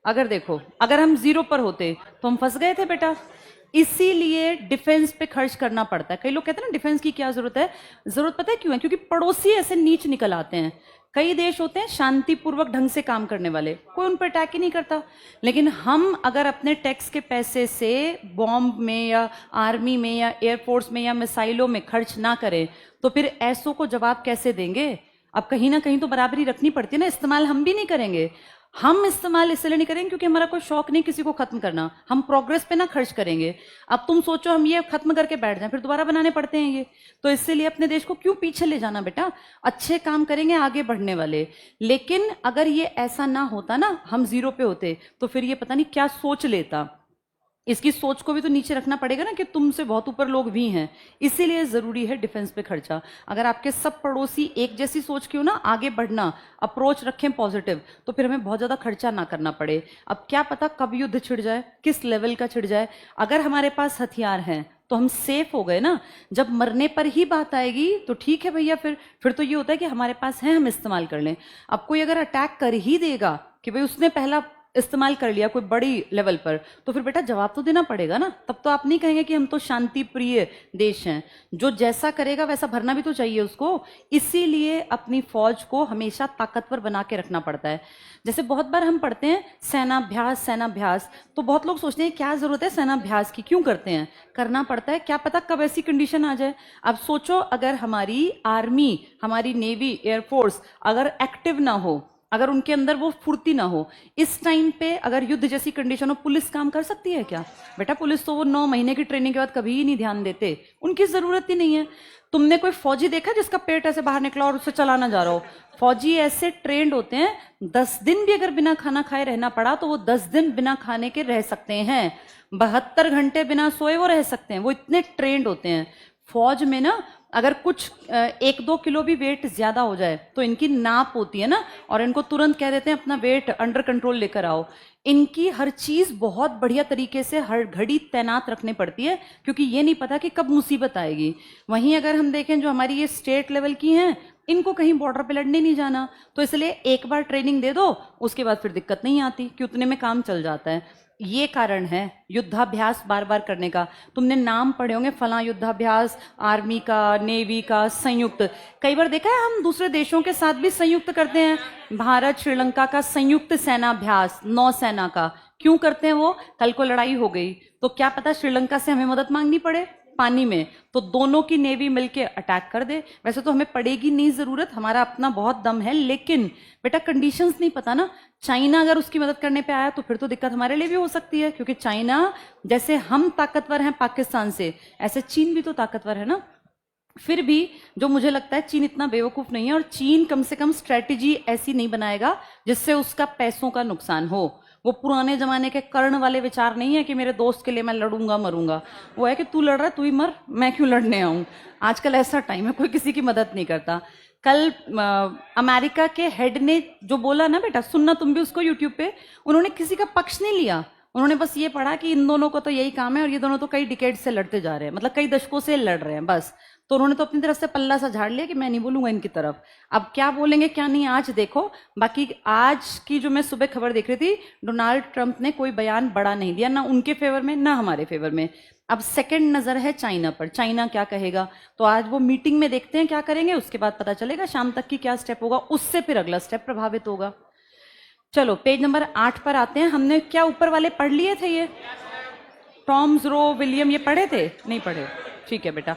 अगर देखो अगर हम 0 पर होते तो हम फंस गए थे बेटा। इसीलिए डिफेंस पे खर्च करना पड़ता है। कई लोग कहते हैं ना डिफेंस की क्या जरूरत है, जरूरत पता है क्यों है? क्योंकि पड़ोसी ऐसे नीच निकल आते हैं। कई देश होते हैं शांतिपूर्वक ढंग से काम करने वाले, कोई उन पर अटैक ही नहीं करता, लेकिन हम अगर अपने टैक्स के पैसे से बॉम्ब में या आर्मी में या एयरफोर्स में या मिसाइलों में खर्च ना करें तो फिर ऐसों को जवाब कैसे देंगे? अब कहीं ना कहीं तो बराबरी रखनी पड़ती है ना। इस्तेमाल हम भी नहीं करेंगे, हम इस्तेमाल इसलिए नहीं करेंगे क्योंकि हमारा कोई शौक नहीं किसी को खत्म करना, हम प्रोग्रेस पे ना खर्च करेंगे। अब तुम सोचो हम ये खत्म करके बैठ जाएं, फिर दोबारा बनाने पड़ते हैं ये, तो इसलिए अपने देश को क्यों पीछे ले जाना बेटा, अच्छे काम करेंगे आगे बढ़ने वाले। लेकिन अगर ये ऐसा ना होता ना, हम 0 पे होते, तो फिर ये पता नहीं क्या सोच लेता। इसकी सोच को भी तो नीचे रखना पड़ेगा ना कि तुमसे बहुत ऊपर लोग भी हैं। इसीलिए जरूरी है डिफेंस पे खर्चा। अगर आपके सब पड़ोसी एक जैसी सोच की हो ना, आगे बढ़ना, अप्रोच रखें पॉजिटिव, तो फिर हमें बहुत ज्यादा खर्चा ना करना पड़े। अब क्या पता कब युद्ध छिड़ जाए, किस लेवल का छिड़ जाए। अगर हमारे पास हथियार हैं तो हम सेफ हो गए ना। जब मरने पर ही बात आएगी तो ठीक है भैया, फिर तो ये होता है कि हमारे पास है, हम इस्तेमाल कर लें। अब कोई अगर अटैक कर ही देगा कि भाई उसने पहला इस्तेमाल कर लिया कोई बड़ी लेवल पर, तो फिर बेटा जवाब तो देना पड़ेगा ना। तब तो आप नहीं कहेंगे कि हम तो शांति प्रिय देश हैं, जो जैसा करेगा वैसा भरना भी तो चाहिए उसको। इसीलिए अपनी फौज को हमेशा ताकतवर बना के रखना पड़ता है। जैसे बहुत बार हम पढ़ते हैं सेनाभ्यास सेनाभ्यास, तो बहुत लोग सोचते हैं क्या जरूरत है सेनाभ्यास की, क्यों करते हैं? करना पड़ता है, क्या पता कब ऐसी कंडीशन आ जाए। अब सोचो अगर हमारी आर्मी, हमारी नेवी, एयरफोर्स अगर एक्टिव ना हो, अगर उनके अंदर वो फुर्ती ना हो, इस टाइम पे अगर युद्ध जैसी कंडीशन हो, पुलिस काम कर सकती है क्या? बेटा पुलिस तो वो 9 महीने की ट्रेनिंग के बाद कभी ही नहीं ध्यान देते, उनकी जरूरत ही नहीं है। तुमने कोई फौजी देखा जिसका पेट ऐसे बाहर निकला और उससे चला ना जा रहा हो? फौजी ऐसे ट्रेंड होते हैं, 10 दिन भी अगर बिना खाना खाए रहना पड़ा तो वो 10 दिन बिना खाने के रह सकते हैं, 72 घंटे बिना सोए वो रह सकते हैं, वो इतने ट्रेंड होते हैं। फौज में ना अगर कुछ 1-2 किलो भी वेट ज्यादा हो जाए तो इनकी नाप होती है ना, और इनको तुरंत कह देते हैं अपना वेट अंडर कंट्रोल लेकर आओ। इनकी हर चीज बहुत बढ़िया तरीके से हर घड़ी तैनात रखनी पड़ती है, क्योंकि ये नहीं पता कि कब मुसीबत आएगी। वहीं अगर हम देखें जो हमारी ये स्टेट लेवल की हैं, इनको कहीं बॉर्डर पे लड़ने नहीं जाना, तो इसलिए एक बार ट्रेनिंग दे दो, उसके बाद फिर दिक्कत नहीं आती कि उतने में काम चल जाता है। ये कारण है युद्धाभ्यास बार बार करने का। तुमने नाम पढ़े होंगे फला युद्धाभ्यास, आर्मी का, नेवी का, संयुक्त। कई बार देखा है हम दूसरे देशों के साथ भी संयुक्त करते हैं, भारत श्रीलंका का संयुक्त सेनाभ्यास, नौसेना का। क्यों करते हैं वो? कल को लड़ाई हो गई तो क्या पता श्रीलंका से हमें मदद मांगनी पड़े पानी में, तो दोनों की नेवी मिलके अटैक कर दे। वैसे तो हमें पड़ेगी नहीं जरूरत, हमारा अपना बहुत दम है, लेकिन बेटा कंडीशंस नहीं पता ना। चाइना अगर उसकी मदद करने पे आया तो फिर तो दिक्कत हमारे लिए भी हो सकती है, क्योंकि चाइना जैसे हम ताकतवर हैं पाकिस्तान से, ऐसे चीन भी तो ताकतवर है ना। फिर भी जो मुझे लगता है चीन इतना बेवकूफ नहीं है, और चीन कम से कम स्ट्रेटेजी ऐसी नहीं बनाएगा जिससे उसका पैसों का नुकसान हो। वो पुराने जमाने के कर्ण वाले विचार नहीं है कि मेरे दोस्त के लिए मैं लड़ूंगा मरूंगा, वो है कि तू लड़ रहा है तू ही मर, मैं क्यों लड़ने आऊं। आजकल ऐसा टाइम है, कोई किसी की मदद नहीं करता। कल अमेरिका के हेड ने जो बोला ना बेटा, सुनना तुम भी उसको यूट्यूब पे, उन्होंने किसी का पक्ष नहीं लिया, उन्होंने बस ये पढ़ा कि इन दोनों को तो यही काम है और ये दोनों तो कई डिकेड से लड़ते जा रहे हैं, मतलब कई दशकों से लड़ रहे हैं बस। तो उन्होंने तो अपनी तरफ से पल्ला सा झाड़ लिया कि मैं नहीं बोलूंगा इनकी तरफ। अब क्या बोलेंगे क्या नहीं आज देखो। बाकी आज की जो मैं सुबह खबर देख रही थी, डोनाल्ड ट्रंप ने कोई बयान बड़ा नहीं दिया, ना उनके फेवर में ना हमारे फेवर में। अब सेकंड नजर है चाइना पर, चाइना क्या कहेगा, तो आज वो मीटिंग में देखते हैं क्या करेंगे, उसके बाद पता चलेगा शाम तक की क्या स्टेप होगा, उससे फिर अगला स्टेप प्रभावित होगा। चलो पेज नंबर 8 पर आते हैं। हमने क्या ऊपर वाले पढ़ लिए थे, ये टॉम्स रो विलियम ये पढ़े थे? नहीं पढ़े, ठीक है बेटा।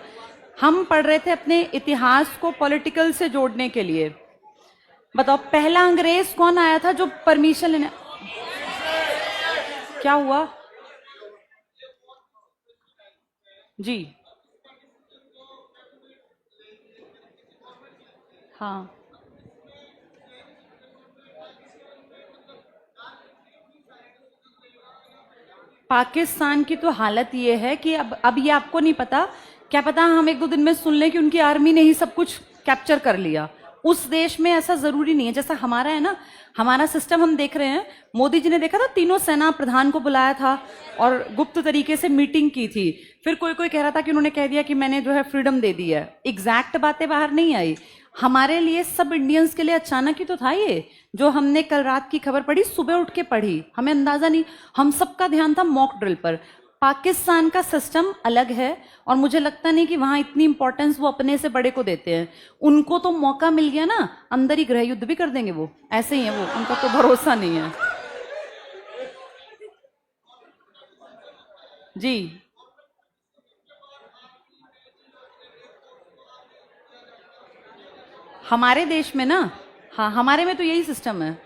हम पढ़ रहे थे अपने इतिहास को पॉलिटिकल से जोड़ने के लिए। बताओ पहला अंग्रेज कौन आया था जो परमिशन लेने? क्या हुआ जी? हाँ, पाकिस्तान की तो हालत ये है कि अब ये आपको नहीं पता, क्या पता हम एक दो दिन में सुन लें कि उनकी आर्मी ने ही सब कुछ कैप्चर कर लिया। उस देश में ऐसा जरूरी नहीं है, जैसा हमारा है ना, हमारा सिस्टम हम देख रहे हैं। मोदी जी ने देखा था, तीनों सेना प्रधान को बुलाया था और गुप्त तरीके से मीटिंग की थी। फिर कोई कोई कह रहा था कि उन्होंने कह दिया कि मैंने जो है फ्रीडम दे दी है। एग्जैक्ट बातें बाहर नहीं आई। हमारे लिए, सब इंडियंस के लिए अचानक ही तो था ये, जो हमने कल रात की खबर पढ़ी, सुबह उठ के पढ़ी, हमें अंदाजा नहीं। हम सबका ध्यान था मॉक ड्रिल पर। पाकिस्तान का सिस्टम अलग है और मुझे लगता नहीं कि वहां इतनी इंपॉर्टेंस वो अपने से बड़े को देते हैं। उनको तो मौका मिल गया ना, अंदर ही गृह युद्ध भी कर देंगे वो, ऐसे ही है वो, उनका तो भरोसा नहीं है जी। हमारे देश में ना, हाँ हमारे में तो यही सिस्टम है।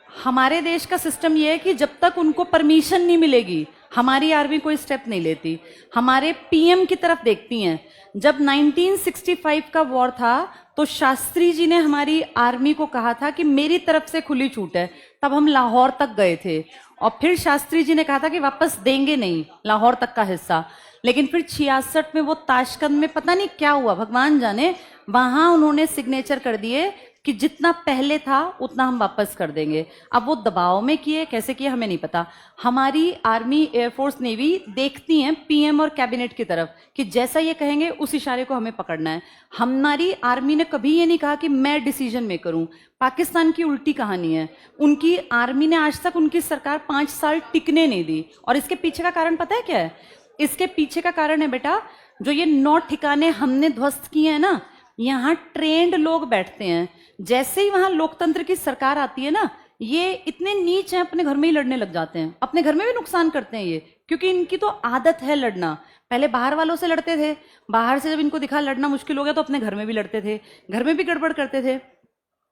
हमारे देश का सिस्टम ये है कि जब तक उनको परमिशन नहीं मिलेगी, हमारी आर्मी कोई स्टेप नहीं लेती। हमारे पीएम की तरफ देखती हैं। जब 1965 का वॉर था तो शास्त्री जी ने हमारी आर्मी को कहा था कि मेरी तरफ से खुली छूट है, तब हम लाहौर तक गए थे। और फिर शास्त्री जी ने कहा था कि वापस देंगे नहीं लाहौर तक का हिस्सा। लेकिन फिर 66 में वो ताशकंद में पता नहीं क्या हुआ, भगवान जाने, वहां उन्होंने सिग्नेचर कर दिए कि जितना पहले था उतना हम वापस कर देंगे। अब वो दबाव में किए, कैसे किए हमें नहीं पता। हमारी आर्मी, एयरफोर्स, नेवी देखती हैं पीएम और कैबिनेट की तरफ कि जैसा ये कहेंगे उस इशारे को हमें पकड़ना है। हमारी आर्मी ने कभी ये नहीं कहा कि मैं डिसीजन मेकर हूं। पाकिस्तान की उल्टी कहानी है। उनकी आर्मी ने आज तक उनकी सरकार 5 साल टिकने नहीं दी। और इसके पीछे का कारण पता है क्या है? इसके पीछे का कारण है बेटा, जो ये 9 ठिकाने हमने ध्वस्त किए हैं ना, यहाँ ट्रेंड लोग बैठते हैं। जैसे ही वहां लोकतंत्र की सरकार आती है ना, ये इतने नीच हैं, अपने घर में ही लड़ने लग जाते हैं, अपने घर में भी नुकसान करते हैं ये, क्योंकि इनकी तो आदत है लड़ना। पहले बाहर वालों से लड़ते थे, बाहर से जब इनको दिखा लड़ना मुश्किल हो गया तो अपने घर में भी लड़ते थे, घर में भी गड़बड़ करते थे।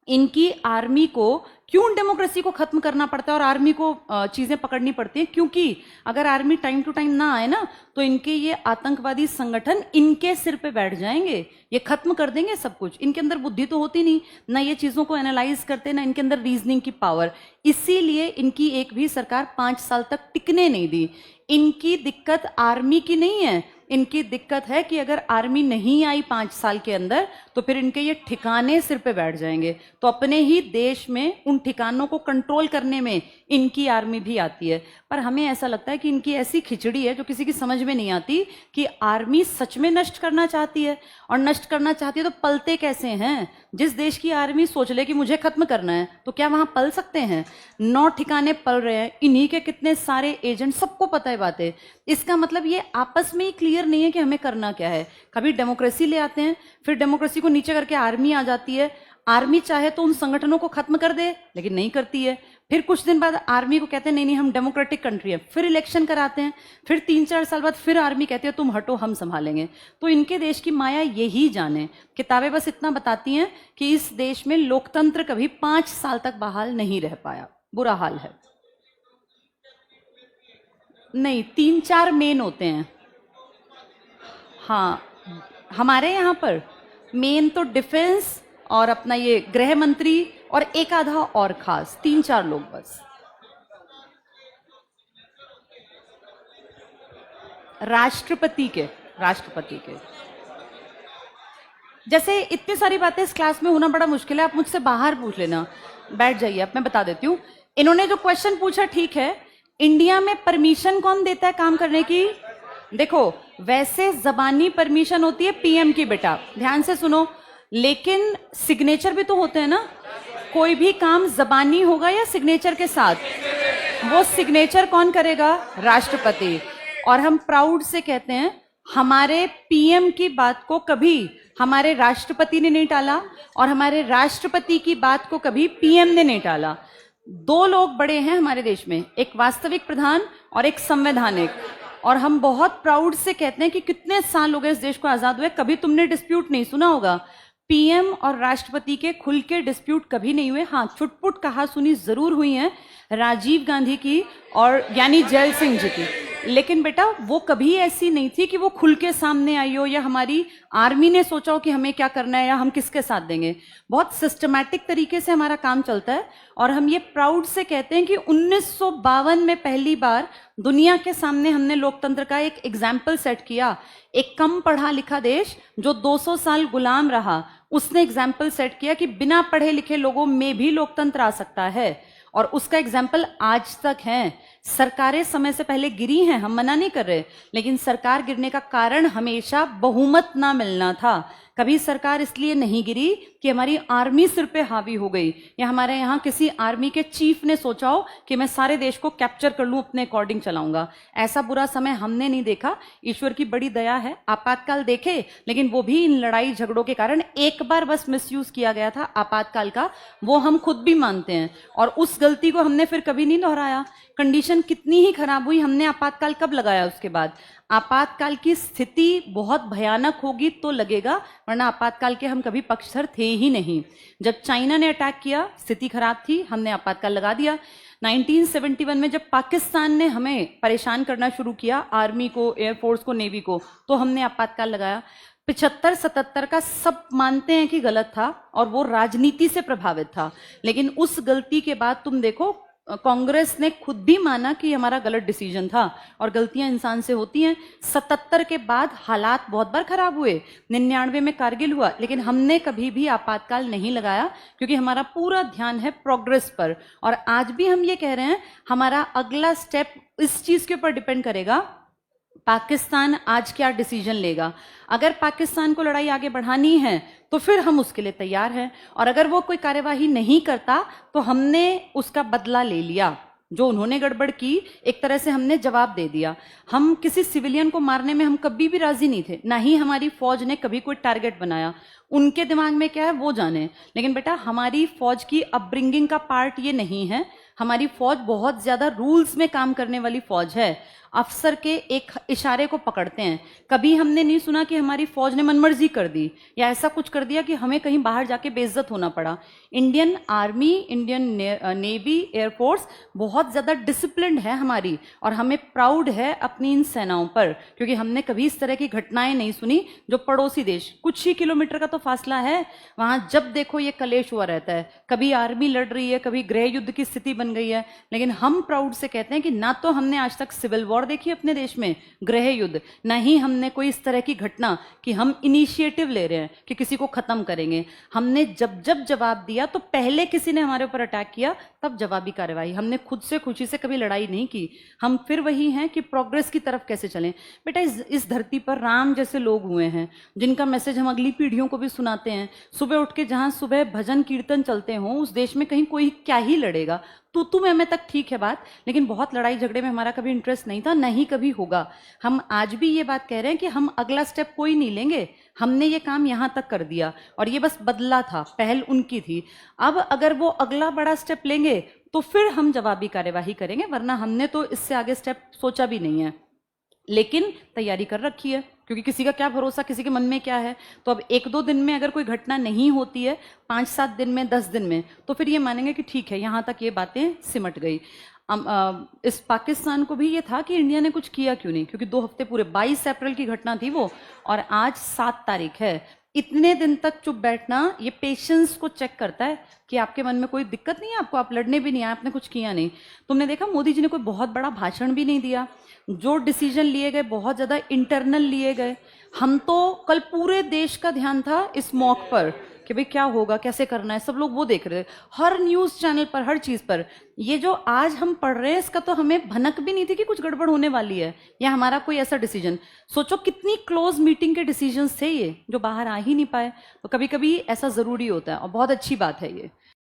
इनकी आर्मी को क्यों डेमोक्रेसी को खत्म करना पड़ता है और आर्मी को चीजें पकड़नी पड़ती हैं? क्योंकि अगर आर्मी टाइम टू टाइम ना आए ना, तो इनके ये आतंकवादी संगठन इनके सिर पे बैठ जाएंगे, ये खत्म कर देंगे सब कुछ। इनके अंदर बुद्धि तो होती नहीं, ना ये चीजों को एनालाइज करते, ना इनके अंदर रीजनिंग की पावर। इसीलिए इनकी एक भी सरकार 5 साल तक टिकने नहीं दी। इनकी दिक्कत आर्मी की नहीं है, इनकी दिक्कत है कि अगर आर्मी नहीं आई 5 साल के अंदर तो फिर इनके ये ठिकाने सिर पे बैठ जाएंगे। तो अपने ही देश में उन ठिकानों को कंट्रोल करने में इनकी आर्मी भी आती है। पर हमें ऐसा लगता है कि इनकी ऐसी खिचड़ी है जो किसी की समझ में नहीं आती कि आर्मी सच में नष्ट करना चाहती है, और नष्ट करना चाहती है तो पलते कैसे हैं? जिस देश की आर्मी सोच ले कि मुझे खत्म करना है, तो क्या वहां पल सकते हैं? 9 ठिकाने पल रहे हैं, इन्हीं के कितने सारे एजेंट, सबको पता है बातें। इसका मतलब ये आपस में ही क्लियर नहीं है कि हमें करना क्या है। कभी डेमोक्रेसी ले आते हैं, फिर डेमोक्रेसी को नीचे करके आर्मी आ जाती है। आर्मी चाहे तो उन संगठनों को खत्म कर दे, लेकिन नहीं करती है। फिर कुछ दिन बाद आर्मी को कहते हैं नहीं नहीं हम डेमोक्रेटिक कंट्री है, फिर इलेक्शन कराते हैं। फिर 3-4 साल बाद फिर आर्मी कहती है तुम हटो हम संभालेंगे। तो इनके देश की माया यही जाने। किताबें बस इतना बताती हैं कि इस देश में लोकतंत्र कभी 5 साल तक बहाल नहीं रह पाया। बुरा हाल है। नहीं, 3-4 मेन होते हैं। हाँ, हमारे यहाँ पर मेन तो डिफेंस और अपना ये गृह मंत्री और एक आधा और खास, 3-4 लोग बस। राष्ट्रपति के, राष्ट्रपति के जैसे इतनी सारी बातें इस क्लास में होना बड़ा मुश्किल है। आप मुझसे बाहर पूछ लेना, बैठ जाइए आप, मैं बता देती हूँ। इन्होंने जो क्वेश्चन पूछा, ठीक है, इंडिया में परमिशन कौन देता है काम करने की? देखो, वैसे जबानी परमिशन होती है पीएम की, बेटा ध्यान से सुनो, लेकिन सिग्नेचर भी तो होते हैं ना। कोई भी काम जबानी होगा या सिग्नेचर के साथ, वो सिग्नेचर कौन करेगा? राष्ट्रपति। और हम प्राउड से कहते हैं हमारे पीएम की बात को कभी हमारे राष्ट्रपति ने नहीं टाला, और हमारे राष्ट्रपति की बात को कभी पीएम ने नहीं टाला। 2 लोग बड़े हैं हमारे देश में, एक वास्तविक प्रधान और एक संवैधानिक। और हम बहुत प्राउड से कहते हैं कि कितने साल हो गए इस देश को आजाद हुए, कभी तुमने डिस्प्यूट नहीं सुना होगा। पीएम और राष्ट्रपति के खुल के डिस्प्यूट कभी नहीं हुए। हाँ, चुटपुट कहा सुनी जरूर हुई है राजीव गांधी की और यानी जैल सिंह जी की, लेकिन बेटा वो कभी ऐसी नहीं थी कि वो खुल के सामने आई हो या हमारी आर्मी ने सोचा हो कि हमें क्या करना है या हम किसके साथ देंगे। बहुत सिस्टमैटिक तरीके से हमारा काम चलता है और हम ये प्राउड से कहते हैं कि 1952 में पहली बार दुनिया के सामने हमने लोकतंत्र का एक एग्जाम्पल सेट किया। एक कम पढ़ा लिखा देश जो 200 साल गुलाम रहा, उसने एग्जाम्पल सेट किया कि बिना पढ़े लिखे लोगों में भी लोकतंत्र आ सकता है, और उसका एग्जाम्पल आज तक है। सरकारें समय से पहले गिरी हैं, हम मना नहीं कर रहे, लेकिन सरकार गिरने का कारण हमेशा बहुमत ना मिलना था। कभी सरकार इसलिए नहीं गिरी कि हमारी आर्मी सिर पे हावी हो गई या हमारे यहाँ किसी आर्मी के चीफ ने सोचा हो कि मैं सारे देश को कैप्चर कर लूं, अपने अकॉर्डिंग चलाऊंगा। ऐसा बुरा समय हमने नहीं देखा। ईश्वर की बड़ी दया है, आपातकाल देखे, लेकिन वो भी इन लड़ाई झगड़ों के कारण एक बार बस मिसयूज किया गया था आपातकाल का, वो हम खुद भी मानते हैं और उस गलती को हमने फिर कभी नहीं दोहराया। कंडीशन कितनी ही खराब हुई, हमने आपातकाल कब लगाया? उसके बाद आपातकाल की स्थिति बहुत भयानक होगी तो लगेगा, वरना आपातकाल के हम कभी पक्षधर थे ही नहीं। जब चाइना ने अटैक किया स्थिति खराब थी, हमने आपातकाल लगा दिया। 1971 में जब पाकिस्तान ने हमें परेशान करना शुरू किया, आर्मी को, एयरफोर्स को, नेवी को, तो हमने आपातकाल लगाया। 75-77 का सब मानते हैं कि गलत था और वो राजनीति से प्रभावित था, लेकिन उस गलती के बाद तुम देखो कांग्रेस ने खुद भी माना कि हमारा गलत डिसीजन था और गलतियां इंसान से होती हैं। 77 के बाद हालात बहुत बार खराब हुए, 99 में कारगिल हुआ, लेकिन हमने कभी भी आपातकाल नहीं लगाया क्योंकि हमारा पूरा ध्यान है प्रोग्रेस पर। और आज भी हम ये कह रहे हैं हमारा अगला स्टेप इस चीज के ऊपर डिपेंड करेगा पाकिस्तान आज क्या डिसीजन लेगा। अगर पाकिस्तान को लड़ाई आगे बढ़ानी है तो फिर हम उसके लिए तैयार हैं, और अगर वो कोई कार्यवाही नहीं करता तो हमने उसका बदला ले लिया। जो उन्होंने गड़बड़ की एक तरह से हमने जवाब दे दिया। हम किसी सिविलियन को मारने में हम कभी भी राजी नहीं थे, ना ही हमारी फौज ने कभी कोई टारगेट बनाया। उनके दिमाग में क्या है वो जाने, लेकिन बेटा हमारी फौज की अपब्रिंगिंग का पार्ट ये नहीं है। हमारी फौज बहुत ज्यादा रूल्स में काम करने वाली फौज है। अफसर के एक इशारे को पकड़ते हैं। कभी हमने नहीं सुना कि हमारी फौज ने मनमर्जी कर दी या ऐसा कुछ कर दिया कि हमें कहीं बाहर जाके बेइज्जत होना पड़ा। Indian army, Indian navy, air force बहुत ज्यादा डिसिप्लिन्ड है हमारी, और हमें प्राउड है अपनी इन सेनाओं पर, क्योंकि हमने कभी इस तरह की घटनाएं नहीं सुनी। जो पड़ोसी देश कुछ ही किलोमीटर का तो फासला है, वहां जब देखो ये कलेश हुआ रहता है। कभी आर्मी लड़ रही है, कभी गृह युद्ध की स्थिति बन गई है, लेकिन हम प्राउड से कहते हैं कि ना तो हमने आज तक सिविल वॉर देखी अपने देश में, गृह युद्ध, ना ही हमने कोई इस तरह की घटना कि हम इनिशिएटिव ले रहे हैं कि किसी को खत्म करेंगे। हमने जब जब जवाब दिया तो पहले किसी ने हमारे ऊपर अटैक किया तब जवाबी कार्रवाई। हमने खुद से खुशी से कभी लड़ाई नहीं की। हम फिर वही हैं कि प्रोग्रेस की तरफ कैसे चलें। बेटा इस धरती पर राम जैसे लोग हुए हैं जिनका मैसेज हम अगली पीढ़ियों को भी सुनाते हैं। सुबह उठ के जहां सुबह भजन कीर्तन चलते हों, उस देश में कहीं कोई क्या ही लड़ेगा। तू मैं तक ठीक है बात, लेकिन बहुत लड़ाई झगड़े में हमारा कभी इंटरेस्ट नहीं था, नहीं कभी होगा। हम आज भी ये बात कह रहे हैं कि हम अगला स्टेप कोई नहीं लेंगे। हमने ये काम यहां तक कर दिया और ये बस बदला था, पहल उनकी थी। अब अगर वो अगला बड़ा स्टेप लेंगे तो फिर हम जवाबी कार्यवाही करेंगे, वरना हमने तो इससे आगे स्टेप सोचा भी नहीं है। लेकिन तैयारी कर रखी है, क्योंकि किसी का क्या भरोसा, किसी के मन में क्या है। तो अब 1-2 दिन में अगर कोई घटना नहीं होती है, 5-7 दिन में, 10 दिन में, तो फिर ये मानेंगे कि ठीक है यहां तक ये बातें सिमट गई। इस पाकिस्तान को भी ये था कि इंडिया ने कुछ किया क्यों नहीं, क्योंकि 2 हफ्ते पूरे, 22 अप्रैल की घटना थी वो, और आज 7 तारीख है। इतने दिन तक चुप बैठना ये पेशेंस को चेक करता है कि आपके मन में कोई दिक्कत नहीं है, आपको, आप लड़ने भी नहीं आए, आपने कुछ किया नहीं। तुमने देखा मोदी जी ने कोई बहुत बड़ा भाषण भी नहीं दिया। जो डिसीजन लिए गए बहुत ज्यादा इंटरनल लिए गए। हम तो कल पूरे देश का ध्यान था इस मॉक पर कि भाई क्या होगा, कैसे करना है, सब लोग वो देख रहे, हर न्यूज चैनल पर, हर चीज पर। ये जो आज हम पढ़ रहे हैं इसका तो हमें भनक भी नहीं थी कि कुछ गड़बड़ होने वाली है या हमारा कोई ऐसा डिसीजन। सोचो कितनी क्लोज मीटिंग के डिसीजंस थे ये, जो बाहर आ ही नहीं पाए। तो कभी कभी ऐसा जरूरी होता है और बहुत अच्छी बात है ये।